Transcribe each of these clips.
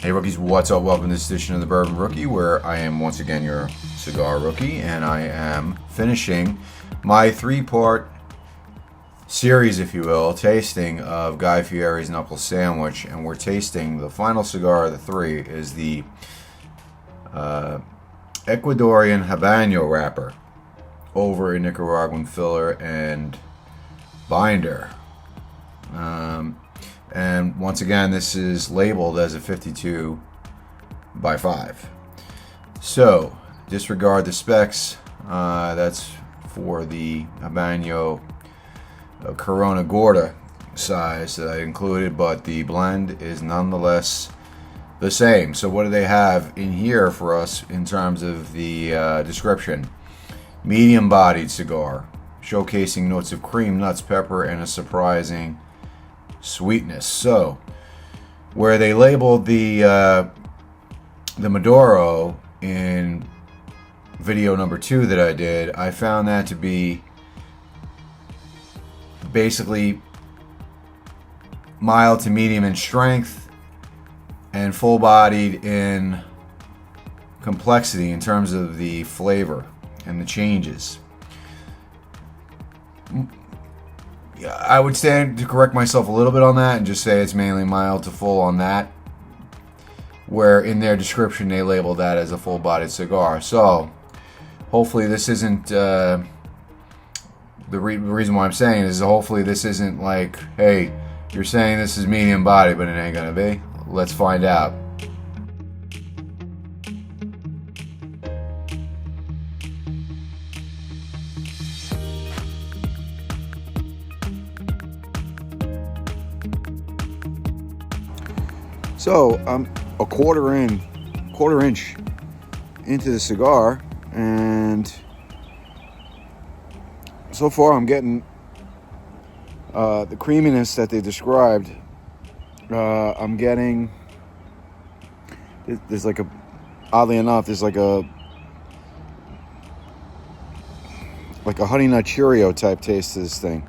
Hey rookies, what's up? Welcome to this edition of the Bourbon Rookie, where I am once again your cigar rookie, and I am finishing my three-part series, if you will, tasting of Guy Fieri's Knuckle Sandwich, and we're tasting the final cigar of the three is the Ecuadorian Habano wrapper over a Nicaraguan filler and binder. And once again, this is labeled as a 52 by 5. So, disregard the specs. That's for the Habano Corona Gorda size that I included, but the blend is nonetheless the same. So what do they have in here for us in terms of the description? Medium-bodied cigar, showcasing notes of cream, nuts, pepper, and a surprising sweetness. So, where they labeled the Maduro in video number 2 that I did, I found that to be basically mild to medium in strength and full-bodied in complexity in terms of the flavor and the changes. I would stand to correct myself a little bit on that and just say it's mainly mild to full on that, where in their description they label that as a full-bodied cigar. So hopefully this isn't the reason why I'm saying is hopefully this isn't like, hey, you're saying this is medium body but it ain't gonna be. Let's find out. So I'm a quarter inch into the cigar, and so far I'm getting the creaminess that they described. I'm getting, there's like a, oddly enough, there's like a Honey Nut Cheerio type taste to this thing.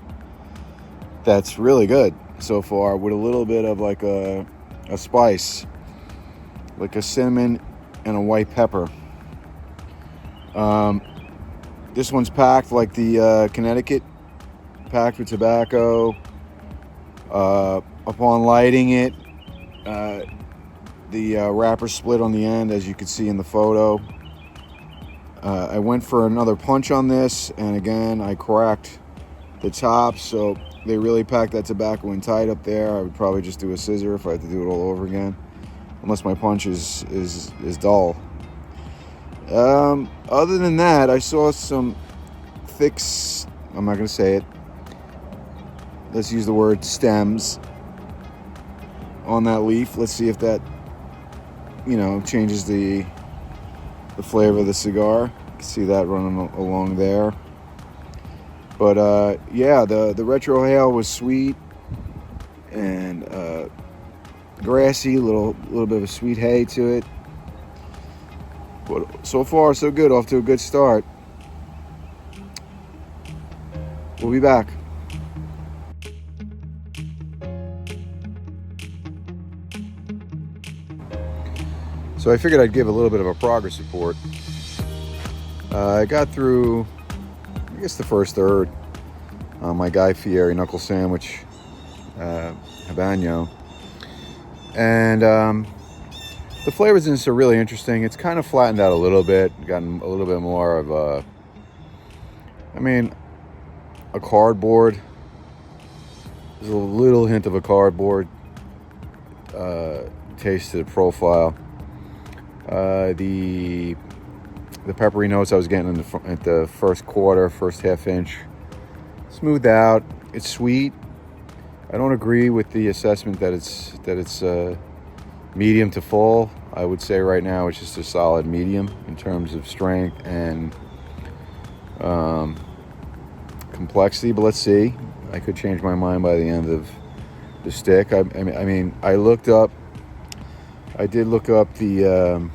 That's really good so far, with a little bit of like a spice, like a cinnamon and a white pepper. This one's packed like the Connecticut, packed with tobacco. Upon lighting it, the wrapper split on the end, as you can see in the photo. I went for another punch on this, and again I cracked the top, so they really packed that tobacco in tight up there. I would probably just do a scissor if I had to do it all over again, unless my punch is dull. Other than that, I saw some thick, I'm not going to say it, let's use the word stems on that leaf. Let's see if that, changes the flavor of the cigar. You can see that running along there. But yeah, the retro hail was sweet and grassy, little bit of a sweet hay to it. But so far so good, off to a good start. We'll be back. So I figured I'd give a little bit of a progress report. I got through, I guess, the first third on my Guy Fieri Knuckle Sandwich, Habano. And the flavors in this are really interesting. It's kind of flattened out a little bit, gotten a little bit more of a cardboard. There's a little hint of a cardboard taste to the profile. The peppery notes I was getting at the first half inch, smoothed out. It's sweet. I don't agree with the assessment that it's medium to full. I would say right now it's just a solid medium in terms of strength and complexity. But let's see. I could change my mind by the end of the stick. I did look up the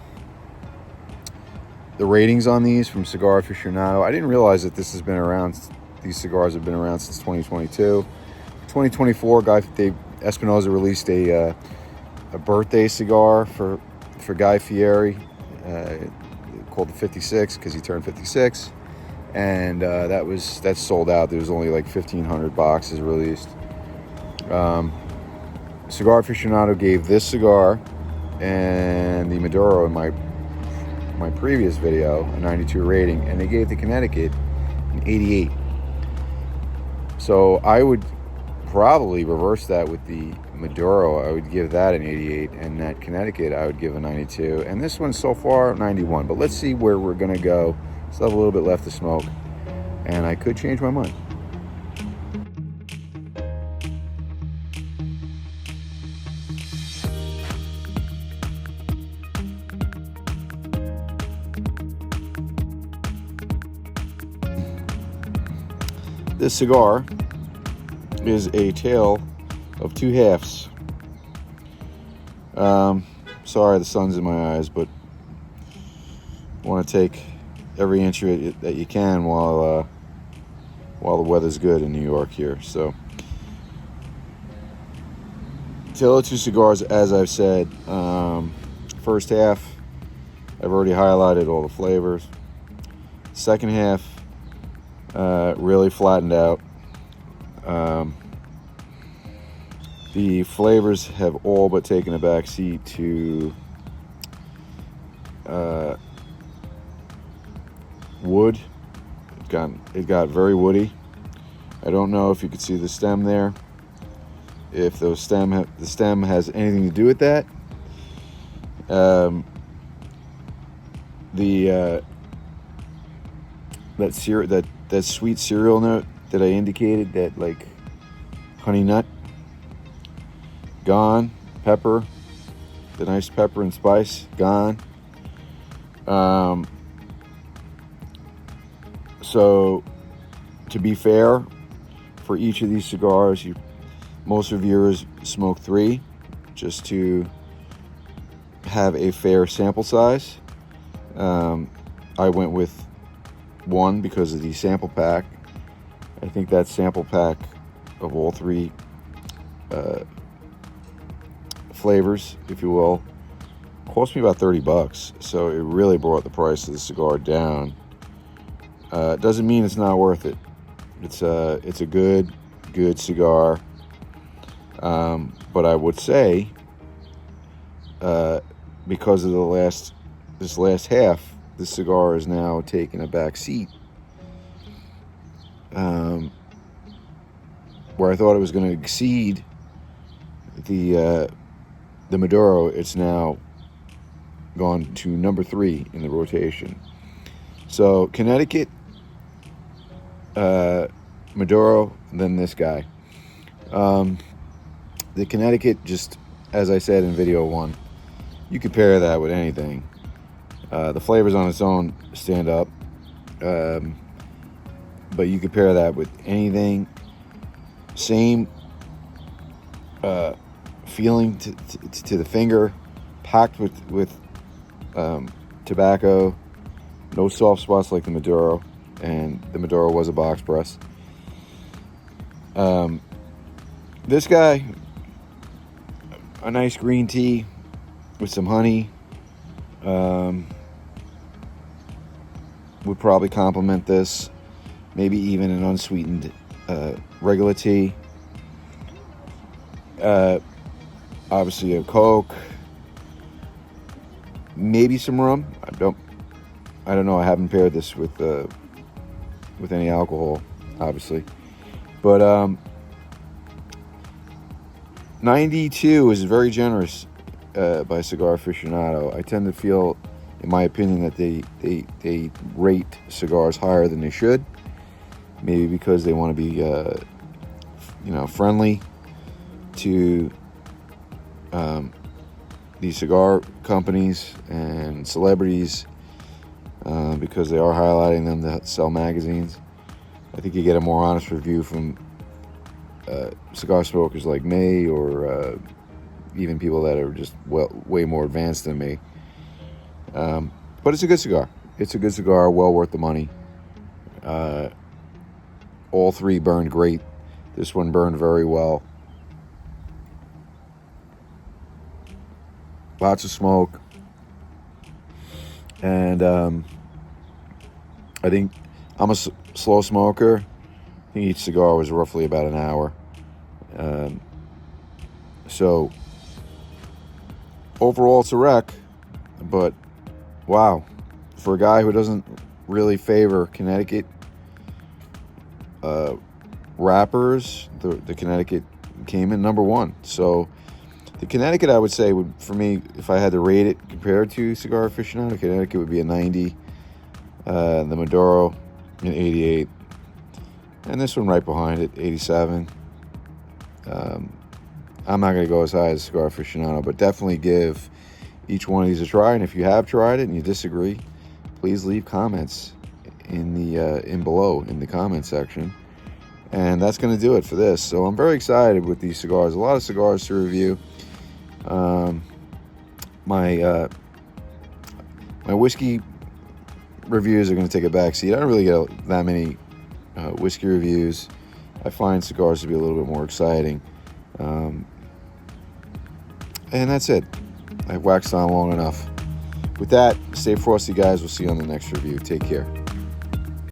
ratings on these from Cigar Aficianado. I didn't realize that this has been around. These cigars have been around since 2022. 2024, Espinosa released a a birthday cigar for Guy Fieri, called the 56 because he turned 56, and that's sold out. There was only like 1,500 boxes released. Cigar Aficianado gave this cigar and the Maduro in my previous video a 92 rating, and they gave the Connecticut an 88. So I would probably reverse that with the Maduro. I would give that an 88, and that Connecticut I would give a 92, and this one so far 91. But let's see where we're gonna go. Still have a little bit left to smoke, and I could change my mind. This cigar is a tale of two halves. Sorry, the sun's in my eyes, but I want to take every inch of it that you can while the weather's good in New York here. So, tale of two cigars, as I've said. First half, I've already highlighted all the flavors. Second half, really flattened out. The flavors have all but taken a back seat to wood. It got very woody. I don't know if you could see the stem there. If the stem has anything to do with that. That sweet cereal note that I indicated, that like honey nut, gone. Pepper, the nice pepper and spice, gone. So to be fair, for each of these cigars, most reviewers smoke 3 just to have a fair sample size. I went with 1 because of the sample pack. I think that sample pack of all 3 flavors, if you will, cost me about $30, so it really brought the price of the cigar down. Doesn't mean it's not worth it. It's a good cigar, but I would say because of this last half, this cigar is now taking a back seat. Where I thought it was going to exceed the Maduro, it's now gone to number 3 in the rotation. So Connecticut, Maduro, then this guy. The Connecticut, just as I said in video 1, you could pair that with anything. The flavors on its own stand up, but you could pair that with anything. Same feeling to the finger, packed with tobacco, no soft spots like the Maduro, and the Maduro was a box press. This guy, a nice green tea with some honey, would probably complement this. Maybe even an unsweetened regular tea. Obviously a Coke. Maybe some rum. I don't know. I haven't paired this with any alcohol, obviously. But 92 is very generous by Cigar Aficianado. I tend to feel, in my opinion, that they rate cigars higher than they should. Maybe because they want to be, friendly to these cigar companies and celebrities, because they are highlighting them to sell magazines. I think you get a more honest review from cigar smokers like me, or even people that are just way more advanced than me. But it's a good cigar. It's a good cigar, well worth the money. All 3 burned great. This one burned very well. lots of smoke, and I think I'm a slow smoker. I think each cigar was roughly about an hour. So overall, it's a wreck, but wow, for a guy who doesn't really favor Connecticut wrappers, the Connecticut came in number one. So the Connecticut, I would say, would, for me, if I had to rate it compared to Cigar Aficianado, Connecticut would be a 90. The Maduro, an 88. And this one right behind it, 87. I'm not going to go as high as Cigar Aficianado, but definitely give each one of these a try. And if you have tried it and you disagree, please leave comments in below in the comment section. And that's going to do it for this. So I'm very excited with these cigars. A lot of cigars to review. My whiskey reviews are going to take a back seat. I don't really get that many whiskey reviews. I find cigars to be a little bit more exciting. And that's it. I've waxed on long enough. With that, stay frosty, guys. We'll see you on the next review. Take care.